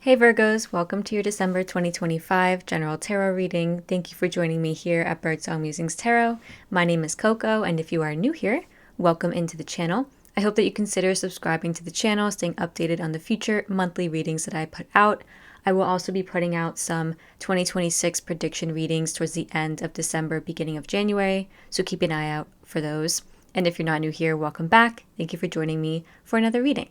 Hey Virgos, welcome to your December 2025 General Tarot reading. Thank you for joining me here at Birdsong Musings Tarot. My name is Coco, and if you are new here, welcome into the channel. I hope that you consider subscribing to the channel, staying updated on the future monthly readings that I put out. I will also be putting out some 2026 prediction readings towards the end of December, beginning of January, so keep an eye out for those. And if you're not new here, welcome back. Thank you for joining me for another reading.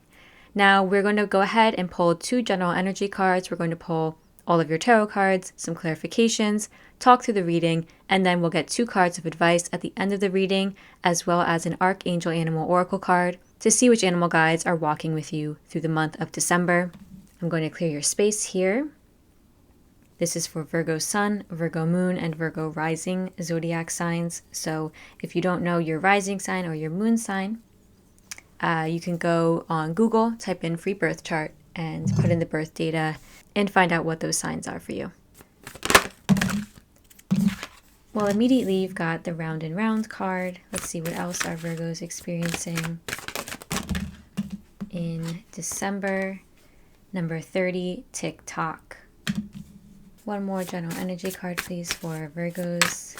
Now we're going to go ahead and pull two general energy cards. We're going to pull all of your tarot cards, some clarifications, talk through the reading, and then we'll get two cards of advice at the end of the reading, as well as an Archangel Animal Oracle card to see which animal guides are walking with you through the month of December. I'm going to clear your space here. This is for Virgo Sun, Virgo Moon, and Virgo Rising zodiac signs. So if you don't know your rising sign or your moon sign, you can go on Google, type in free birth chart, and put in the birth data and find out what those signs are for you. Well, immediately you've got the round and round card. Let's see what else are Virgos experiencing in December. Number 30, tick tock. One more general energy card, please, for Virgos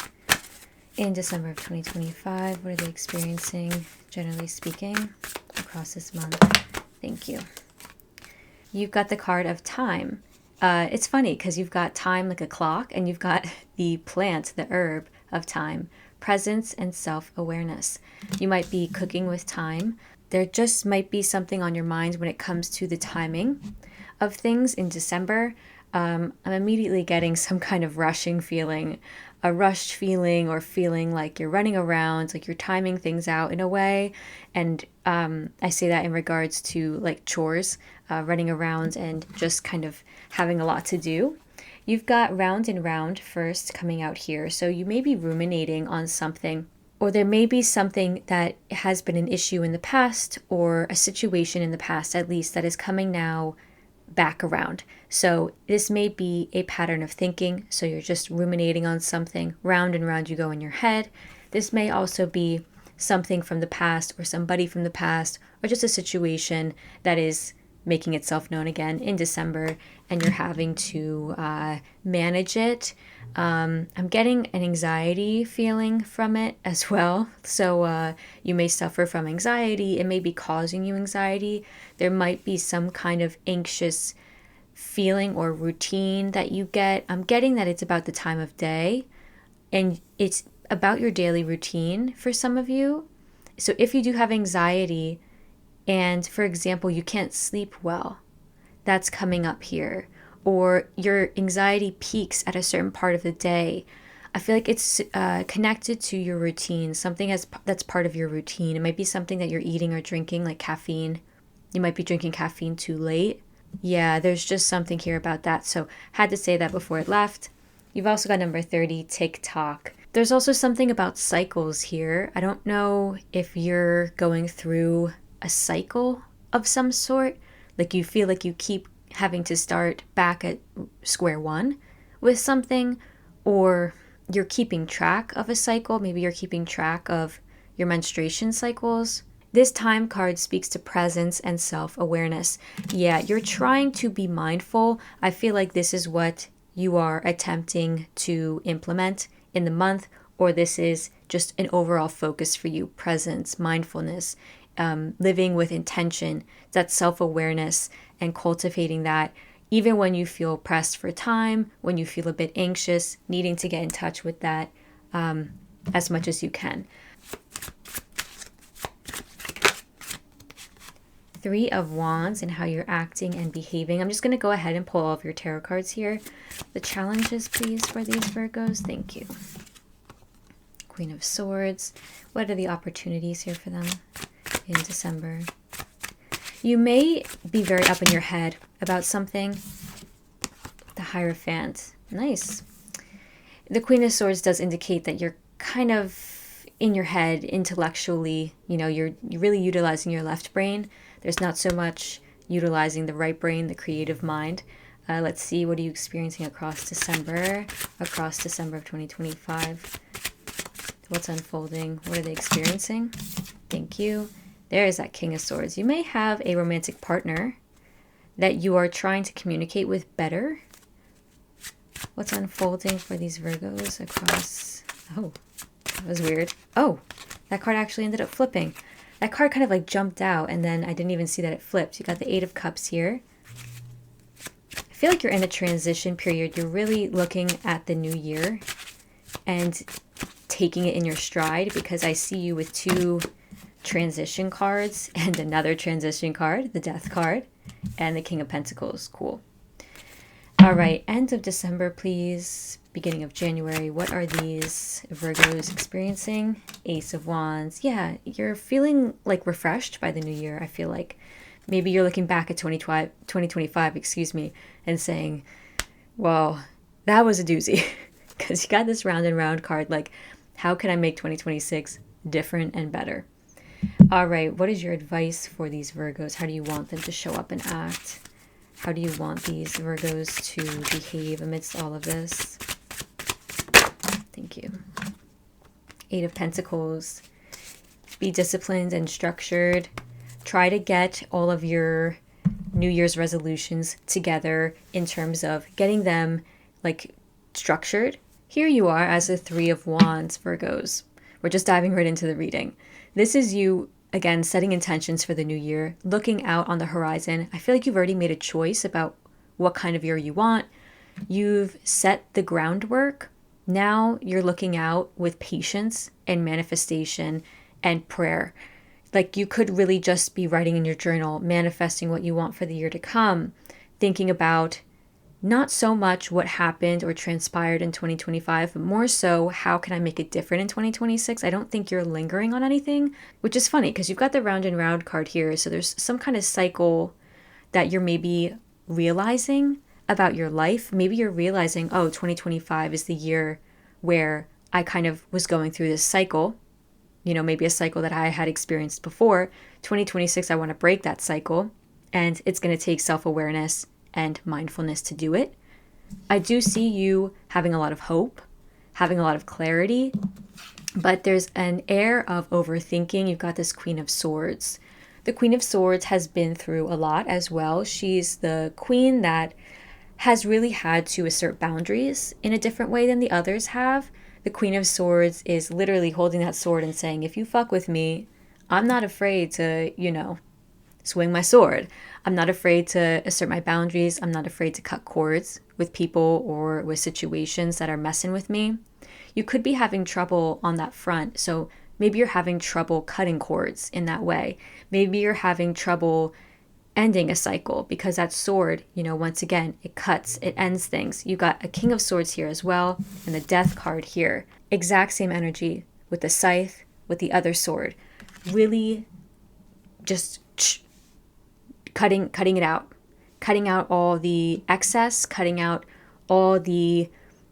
in December of 2025. What are they experiencing, generally speaking, across this month? Thank you. You've got the card of time. It's funny because you've got time like a clock, and you've got the plant, the herb of time, presence and self-awareness. You might be cooking with time. There just might be something on your mind when it comes to the timing of things in December. I'm immediately getting some kind of rushing feeling, a rushed feeling, or feeling like you're running around, like you're timing things out in a way. And I say that in regards to like chores, running around and just kind of having a lot to do. You've got round and round first coming out here. So you may be ruminating on something, or there may be something that has been an issue in the past, or a situation in the past at least, that is coming now back around. So this may be a pattern of thinking. So you're just ruminating on something, round and round you go in your head. This may also be something from the past, or somebody from the past, or just a situation that is making itself known again in December, and you're having to manage it. I'm getting an anxiety feeling from it as well. So you may suffer from anxiety. It may be causing you anxiety. There might be some kind of anxious feeling or routine that you get. I'm getting that it's about the time of day, and it's about your daily routine for some of you. So if you do have anxiety, and for example, you can't sleep well, that's coming up here. Or your anxiety peaks at a certain part of the day. I feel like it's connected to your routine, something that's part of your routine. It might be something that you're eating or drinking, like caffeine. You might be drinking caffeine too late. Yeah, there's just something here about that. So had to say that before it left. You've also got number 30, tick tock. There's also something about cycles here. I don't know if you're going through a cycle of some sort, like you feel like you keep having to start back at square one with something, or you're keeping track of a cycle. Maybe you're keeping track of your menstruation cycles. This time card speaks to presence and self-awareness. Yeah, you're trying to be mindful. I feel like this is what you are attempting to implement in the month, or this is just an overall focus for you. Presence, mindfulness, living with intention, that self-awareness, and cultivating that even when you feel pressed for time, when you feel a bit anxious, needing to get in touch with that as much as you can. 3 of Wands and how you're acting and behaving. I'm just going to go ahead and pull all of your tarot cards here. The challenges, please, for these Virgos. Thank you. Queen of Swords. What are the opportunities here for them in December? You may be very up in your head about something. The Hierophant. Nice. The Queen of Swords does indicate that you're kind of in your head intellectually. You know, you're really utilizing your left brain. There's not so much utilizing the right brain, the creative mind. Let's see, what are you experiencing across December of 2025? What's unfolding? What are they experiencing? Thank you. There is that King of Swords. You may have a romantic partner that you are trying to communicate with better. What's unfolding for these Virgos across? Oh, that was weird. Oh, that card actually ended up flipping. That card kind of like jumped out and then I didn't even see that it flipped. You got the Eight of Cups here. I feel like you're in a transition period. You're really looking at the new year and taking it in your stride, because I see you with two transition cards and another transition card, the Death card, and the King of Pentacles. Cool. All right, end of December, please. Beginning of January. What are these Virgos experiencing? Ace of Wands. Yeah, you're feeling like refreshed by the new year. I feel like maybe you're looking back at 2025, and saying, well, that was a doozy. Because you got this round and round card. Like, how can I make 2026 different and better? All right, what is your advice for these Virgos? How do you want them to show up and act? How do you want these Virgos to behave amidst all of this? Thank you. Eight of Pentacles. Be disciplined and structured. Try to get all of your New Year's resolutions together in terms of getting them like structured. Here you are as the Three of Wands, Virgos. We're just diving right into the reading. This is you, again, setting intentions for the new year, looking out on the horizon. I feel like you've already made a choice about what kind of year you want. You've set the groundwork. Now you're looking out with patience and manifestation and prayer. Like, you could really just be writing in your journal, manifesting what you want for the year to come, thinking about not so much what happened or transpired in 2025, but more so, how can I make it different in 2026? I don't think you're lingering on anything, which is funny because you've got the round and round card here. So there's some kind of cycle that you're maybe realizing about your life. Maybe you're realizing, oh, 2025 is the year where I kind of was going through this cycle, maybe a cycle that I had experienced before. 2026, I want to break that cycle, and it's going to take self-awareness and mindfulness to do it. I do see you having a lot of hope, having a lot of clarity, but there's an air of overthinking. You've got this Queen of Swords. The Queen of Swords has been through a lot as well. She's the queen that has really had to assert boundaries in a different way than the others have. The Queen of Swords is literally holding that sword and saying, if you fuck with me, I'm not afraid to, swing my sword. I'm not afraid to assert my boundaries. I'm not afraid to cut cords with people or with situations that are messing with me. You could be having trouble on that front. So maybe you're having trouble cutting cords in that way. Maybe you're having trouble ending a cycle because that sword, once again, it cuts, it ends things. You got a King of Swords here as well, and the Death card here. Exact same energy with the scythe, with the other sword. Really just cutting it out. Cutting out all the excess, cutting out all the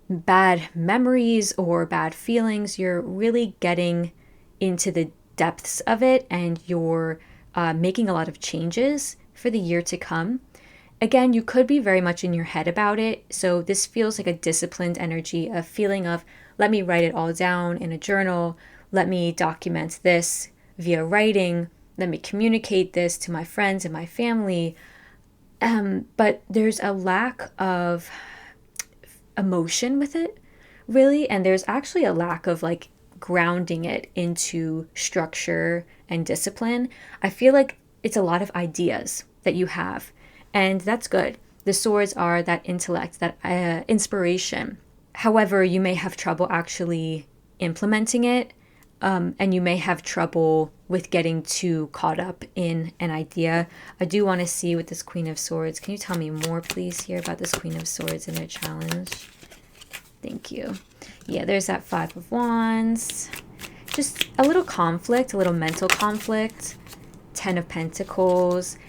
bad memories or bad feelings. You're really getting into the depths of it, and you're making a lot of changes for the year to come. Again, you could be very much in your head about it. So this feels like a disciplined energy, a feeling of, let me write it all down in a journal. Let me document this via writing. Let me communicate this to my friends and my family. But there's a lack of emotion with it, really. And there's actually a lack of like grounding it into structure and discipline. I feel like it's a lot of ideas that you have, and that's good. The swords are that intellect, that inspiration. However, you may have trouble actually implementing it, and you may have trouble with getting too caught up in an idea. I do want to see with this Queen of Swords. Can you tell me more, please, here about this Queen of Swords and their challenge? Thank you. Yeah, there's that Five of Wands. Just a little conflict, a little mental conflict. Ten of Pentacles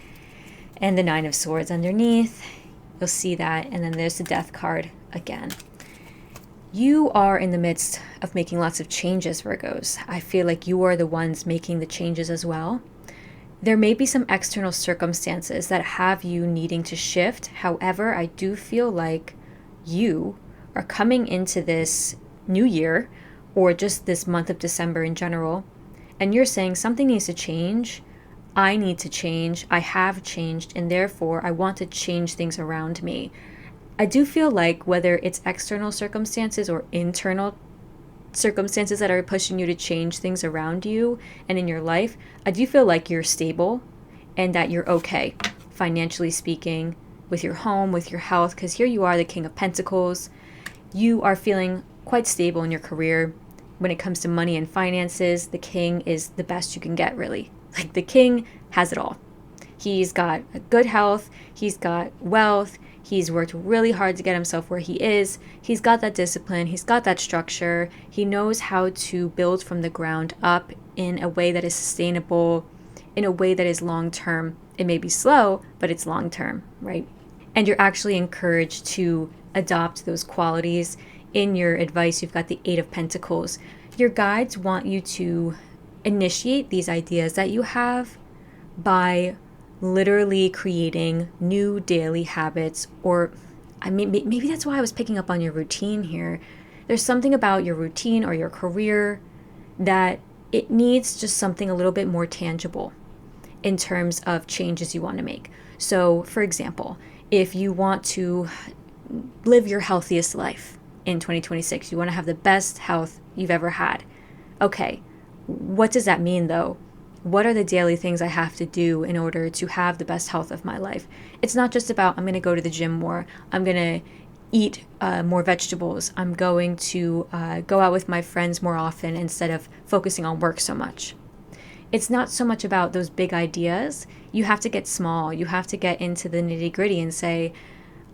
and the Nine of Swords underneath. You'll see that. And then there's the Death card again. You are in the midst of making lots of changes, Virgos. I feel like you are the ones making the changes as well. There may be some external circumstances that have you needing to shift. However, I do feel like you are coming into this new year, or just this month of December in general, and you're saying something needs to change. I need to change, I have changed, and therefore I want to change things around me. I do feel like whether it's external circumstances or internal circumstances that are pushing you to change things around you and in your life, I do feel like you're stable and that you're okay, financially speaking, with your home, with your health, because here you are, the King of Pentacles. You are feeling quite stable in your career. When it comes to money and finances, the King is the best you can get, really. Like, the King has it all. He's got a good health, he's got wealth, he's worked really hard to get himself where he is, he's got that discipline, he's got that structure, he knows how to build from the ground up in a way that is sustainable, in a way that is long-term. It may be slow, but it's long-term, right? And you're actually encouraged to adopt those qualities. In your advice, you've got the Eight of Pentacles. Your guides want you to initiate these ideas that you have by literally creating new daily habits, or I mean, maybe that's why I was picking up on your routine here. There's something about your routine or your career that it needs just something a little bit more tangible in terms of changes you want to make. So, for example, if you want to live your healthiest life in 2026, you want to have the best health you've ever had. Okay, what does that mean though? What are the daily things I have to do in order to have the best health of my life? It's not just about, I'm going to go to the gym more, I'm going to eat more vegetables, I'm going to go out with my friends more often instead of focusing on work so much. It's not so much about those big ideas. You have to get small. You have to get into the nitty-gritty and say,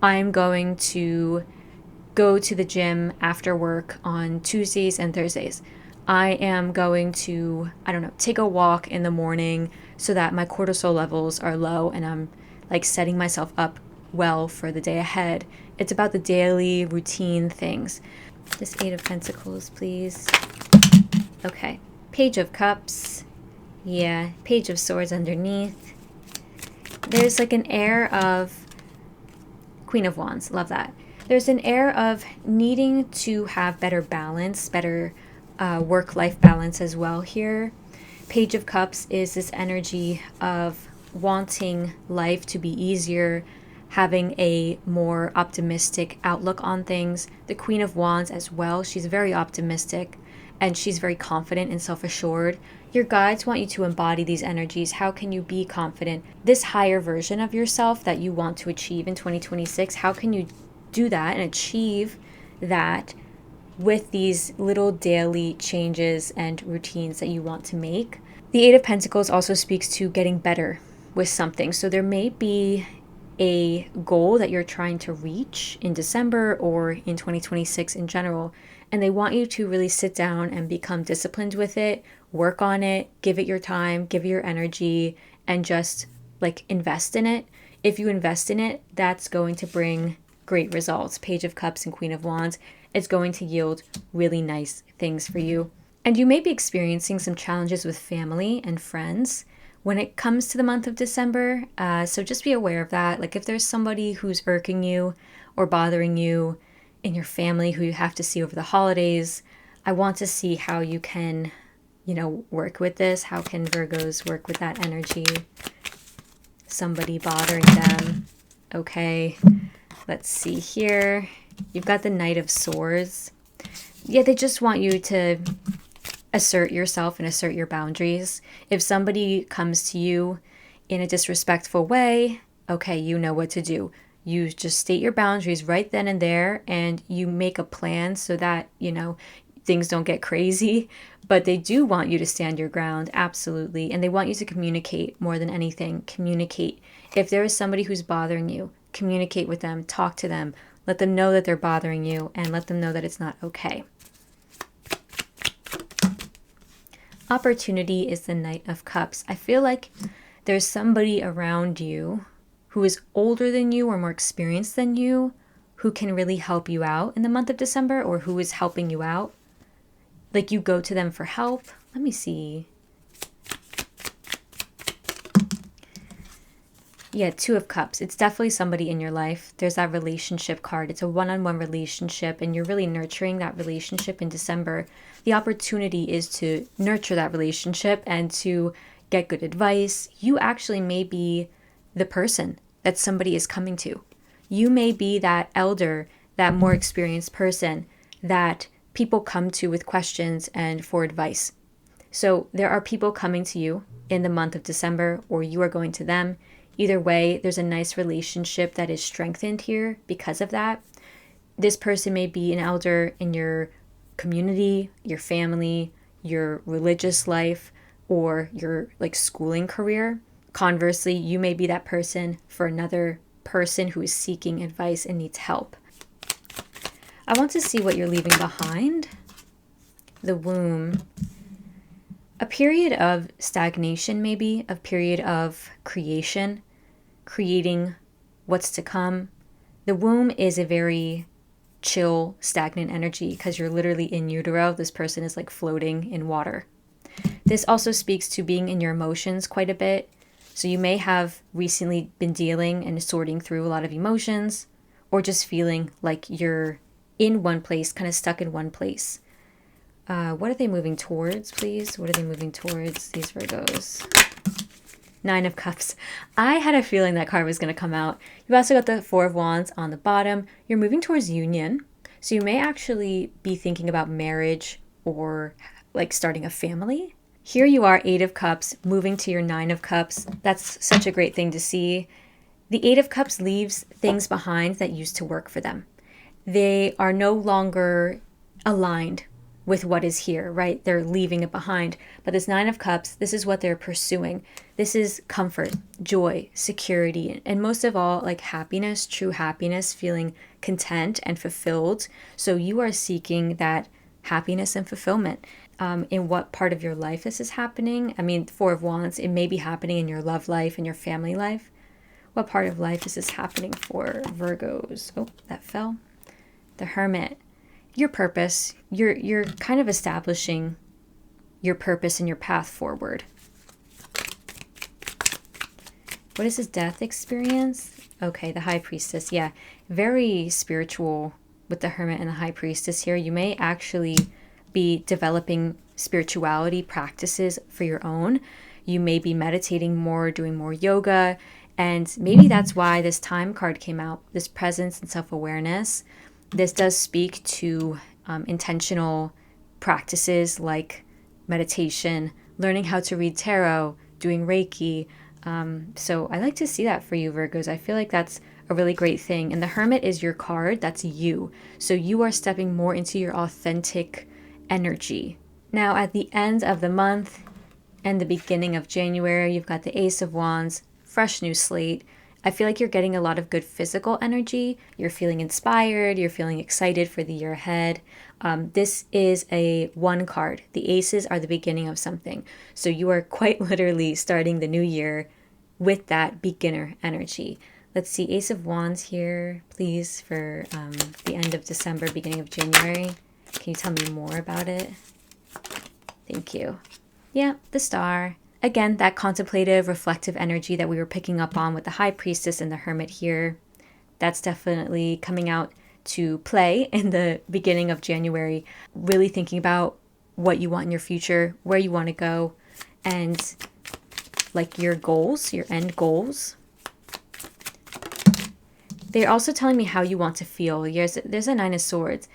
I'm going to go to the gym after work on Tuesdays and Thursdays. I am going to, take a walk in the morning so that my cortisol levels are low and I'm like setting myself up well for the day ahead. It's about the daily routine things. This Eight of Pentacles, please. Okay. Page of Cups. Yeah. Page of Swords underneath. There's like an air of Queen of Wands. Love that. There's an air of needing to have better balance, better work-life balance as well here. Page of Cups is this energy of wanting life to be easier, having a more optimistic outlook on things. The Queen of Wands as well, she's very optimistic and she's very confident and self-assured. Your guides want you to embody these energies. How can you be confident? This higher version of yourself that you want to achieve in 2026, how can you do that and achieve that with these little daily changes and routines that you want to make? The Eight of Pentacles also speaks to getting better with something. So there may be a goal that you're trying to reach in December or in 2026 in general, and they want you to really sit down and become disciplined with it, work on it, give it your time, give it your energy, and just like invest in it. If you invest in it, that's going to bring great results. Page of Cups and Queen of Wands. It's going to yield really nice things for you. And you may be experiencing some challenges with family and friends when it comes to the month of December. So just be aware of that. Like if there's somebody who's irking you or bothering you in your family who you have to see over the holidays, I want to see how you can, work with this. How can Virgos work with that energy? Somebody bothering them. Okay, let's see here. You've got the Knight of Swords. Yeah, they just want you to assert yourself and assert your boundaries. If somebody comes to you in a disrespectful way, okay, you know what to do. You just state your boundaries right then and there, and you make a plan so that, things don't get crazy. But they do want you to stand your ground, absolutely. And they want you to communicate more than anything. Communicate. If there is somebody who's bothering you, communicate with them, talk to them, let them know that they're bothering you, and let them know that it's not okay. Opportunity is the Knight of Cups. I feel like there's somebody around you who is older than you or more experienced than you who can really help you out in the month of December, or who is helping you out. Like you go to them for help. Let me see. Yeah, Two of Cups. It's definitely somebody in your life. There's that relationship card. It's a one-on-one relationship, and you're really nurturing that relationship in December. The opportunity is to nurture that relationship and to get good advice. You actually may be the person that somebody is coming to. You may be that elder, that more experienced person that people come to with questions and for advice. So there are people coming to you in the month of December, or you are going to them. Either way, there's a nice relationship that is strengthened here because of that. This person may be an elder in your community, your family, your religious life, or your like schooling career. Conversely, you may be that person for another person who is seeking advice and needs help. I want to see what you're leaving behind. The womb. A period of stagnation, maybe, a period of creation, creating what's to come. The womb is a very chill, stagnant energy because you're literally in utero. This person is like floating in water. This also speaks to being in your emotions quite a bit. So you may have recently been dealing and sorting through a lot of emotions, or just feeling like you're in one place, kind of stuck in one place. What are they moving towards, please? What are they moving towards, these Virgos? 9 of Cups. I had a feeling that card was going to come out. You've also got the 4 of Wands on the bottom. You're moving towards union. So you may actually be thinking about marriage or like starting a family. Here you are, 8 of Cups, moving to your 9 of Cups. That's such a great thing to see. The 8 of Cups leaves things behind that used to work for them. They are no longer aligned with what is here, right? They're leaving it behind. But this 9 of Cups, this is what they're pursuing. This is comfort, joy, security, and most of all, like happiness, true happiness, feeling content and fulfilled. So you are seeking that happiness and fulfillment. In what part of your life this is happening? I mean, 4 of Wands, it may be happening in your love life and your family life. What part of life is this happening for Virgos? Oh, that fell. The Hermit. Your purpose. You're kind of establishing your purpose and your path forward. What is his death experience? Okay, the High Priestess. Yeah, very spiritual with the Hermit and the High Priestess here. You may actually be developing spirituality practices for your own. You may be meditating more, doing more yoga, and maybe that's why this Time card came out, this presence and self-awareness. This does speak to intentional practices like meditation, learning how to read tarot, doing Reiki. So I like to see that for you, Virgos. I feel like that's a really great thing. And the Hermit is your card. That's you. So you are stepping more into your authentic energy. Now, at the end of the month and the beginning of January, you've got the Ace of Wands, fresh new slate. I feel like you're getting a lot of good physical energy. You're feeling inspired. You're feeling excited for the year ahead. This is a 1 card. The aces are the beginning of something. So you are quite literally starting the new year with that beginner energy. Let's see, Ace of Wands here, please, for the end of December, beginning of January. Can you tell me more about it? Thank you. Yeah, the Star. Again, that contemplative, reflective energy that we were picking up on with the High Priestess and the Hermit here. That's definitely coming out to play in the beginning of January. Really thinking about what you want in your future, where you want to go, and like your goals, your end goals. They're also telling me how you want to feel. There's a 9 of Swords.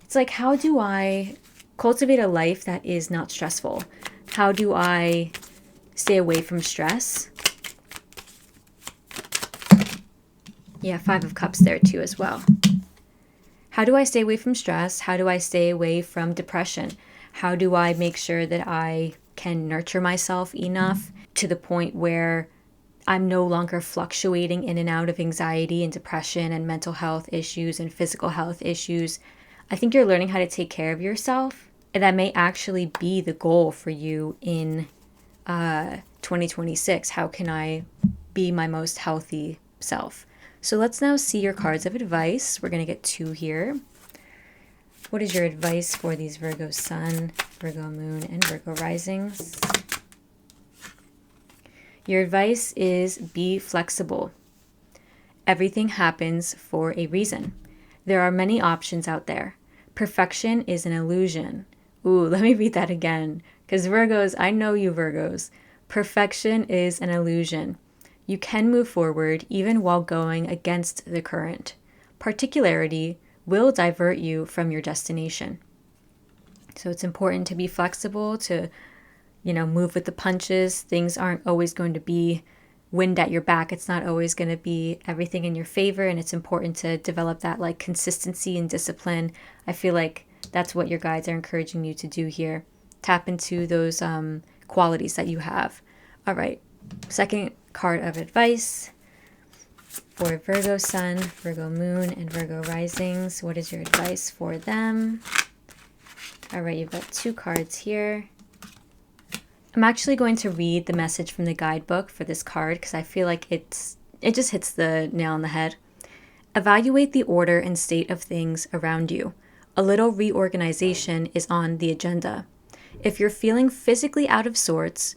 It's like, how do I cultivate a life that is not stressful? How do I stay away from stress? Yeah, 5 of Cups there too as well. How do I stay away from stress? How do I stay away from depression? How do I make sure that I can nurture myself enough to the point where I'm no longer fluctuating in and out of anxiety and depression and mental health issues and physical health issues? I think you're learning how to take care of yourself. And that may actually be the goal for you in 2026. How can I be my most healthy self? So let's now see your cards of advice. We're going to get 2 here. What is your advice for these Virgo Sun, Virgo Moon, and Virgo Risings? Your advice is be flexible. Everything happens for a reason. There are many options out there. Perfection is an illusion. Ooh, let me read that again. Because Virgos, I know you Virgos. Perfection is an illusion. You can move forward even while going against the current. Particularity will divert you from your destination. So it's important to be flexible, to, move with the punches. Things aren't always going to be wind at your back. It's not always going to be everything in your favor. And it's important to develop that like consistency and discipline. I feel like that's what your guides are encouraging you to do here. Tap into those qualities that you have. All right. Second card of advice for Virgo Sun, Virgo Moon, and Virgo Risings. What is your advice for them? All right, you've got 2 cards here. I'm actually going to read the message from the guidebook for this card because I feel like it just hits the nail on the head. Evaluate the order and state of things around you. A little reorganization is on the agenda. If you're feeling physically out of sorts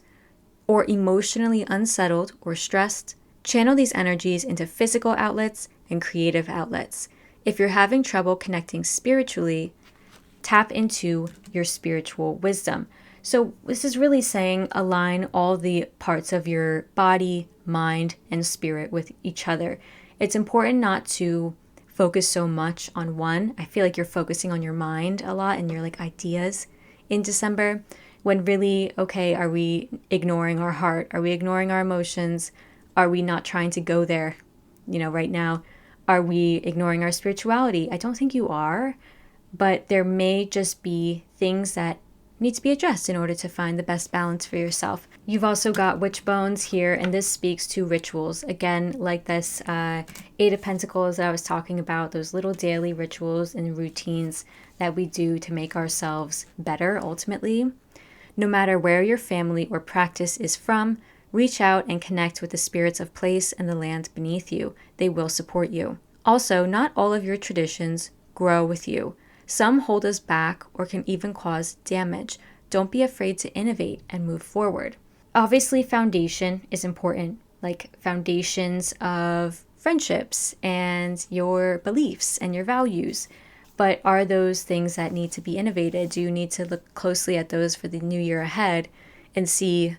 or emotionally unsettled or stressed, channel these energies into physical outlets and creative outlets. If you're having trouble connecting spiritually, tap into your spiritual wisdom. So this is really saying align all the parts of your body, mind, and spirit with each other. It's important not to focus so much on one. I feel like you're focusing on your mind a lot and your like ideas in December, when really, okay, are we ignoring our heart? Are we ignoring our emotions? Are we not trying to go there, right now? Are we ignoring our spirituality? I don't think you are, but there may just be things that need to be addressed in order to find the best balance for yourself. You've also got witch bones here, and this speaks to rituals. Again, like this 8 of Pentacles that I was talking about, those little daily rituals and routines that we do to make ourselves better ultimately. No matter where your family or practice is from, reach out and connect with the spirits of place and the land beneath you. They will support you. Also, not all of your traditions grow with you. Some hold us back or can even cause damage. Don't be afraid to innovate and move forward. Obviously, foundation is important, like foundations of friendships and your beliefs and your values. But are those things that need to be innovated? Do you need to look closely at those for the new year ahead and see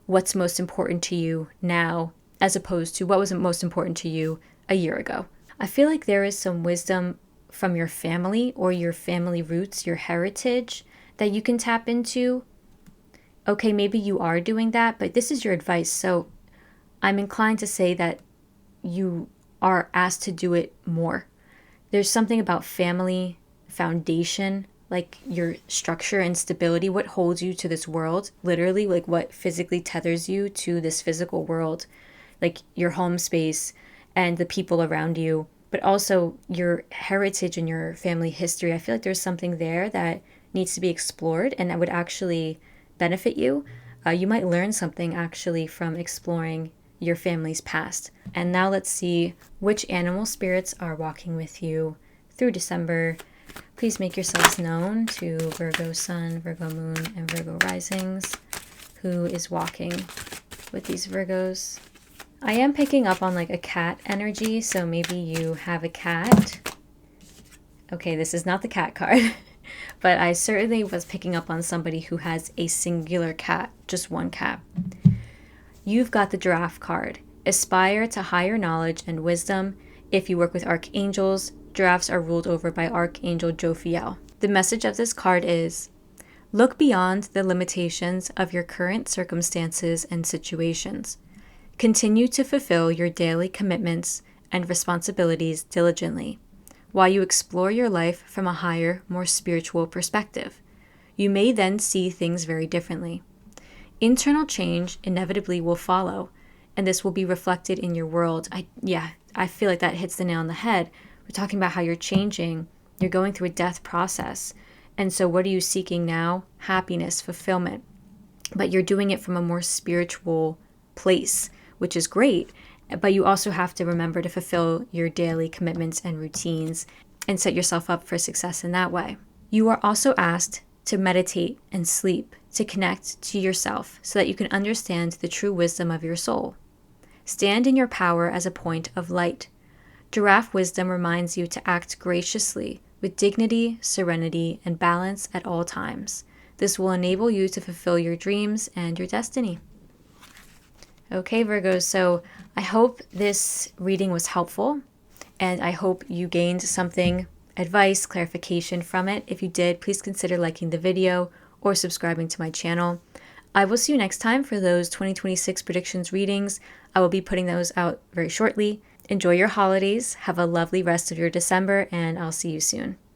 what's most important to you now as opposed to what was most important to you a year ago? I feel like there is some wisdom from your family or your family roots, your heritage, that you can tap into. Okay, maybe you are doing that, but this is your advice. So I'm inclined to say that you are asked to do it more. There's something about family foundation, like your structure and stability, what holds you to this world, literally, like what physically tethers you to this physical world, like your home space and the people around you, but also your heritage and your family history. I feel like there's something there that needs to be explored and that would actually benefit you. You might learn something actually from exploring your family's past. And now let's see which animal spirits are walking with you through December. Please make yourselves known to Virgo Sun, Virgo Moon, and Virgo Risings. Who is walking with these Virgos? I am picking up on like a cat energy, so maybe you have a cat. Okay, this is not the cat card, but I certainly was picking up on somebody who has a singular cat, just one cat. You've got the Giraffe card. Aspire to higher knowledge and wisdom. If you work with archangels, giraffes are ruled over by Archangel Jophiel. The message of this card is, look beyond the limitations of your current circumstances and situations. Continue to fulfill your daily commitments and responsibilities diligently, while you explore your life from a higher, more spiritual perspective. You may then see things very differently. Internal change inevitably will follow, and this will be reflected in your world. I feel like that hits the nail on the head. We're talking about how you're changing. You're going through a death process. And so what are you seeking now? Happiness, fulfillment. But you're doing it from a more spiritual place, which is great. But you also have to remember to fulfill your daily commitments and routines and set yourself up for success in that way. You are also asked to meditate and sleep, to connect to yourself so that you can understand the true wisdom of your soul. Stand in your power as a point of light. Giraffe wisdom reminds you to act graciously, with dignity, serenity, and balance at all times. This will enable you to fulfill your dreams and your destiny. Okay, Virgos, so I hope this reading was helpful, and I hope you gained something, advice, clarification from it. If you did, please consider liking the video or subscribing to my channel. I will see you next time for those 2026 predictions readings. I will be putting those out very shortly. Enjoy your holidays. Have a lovely rest of your December, and I'll see you soon.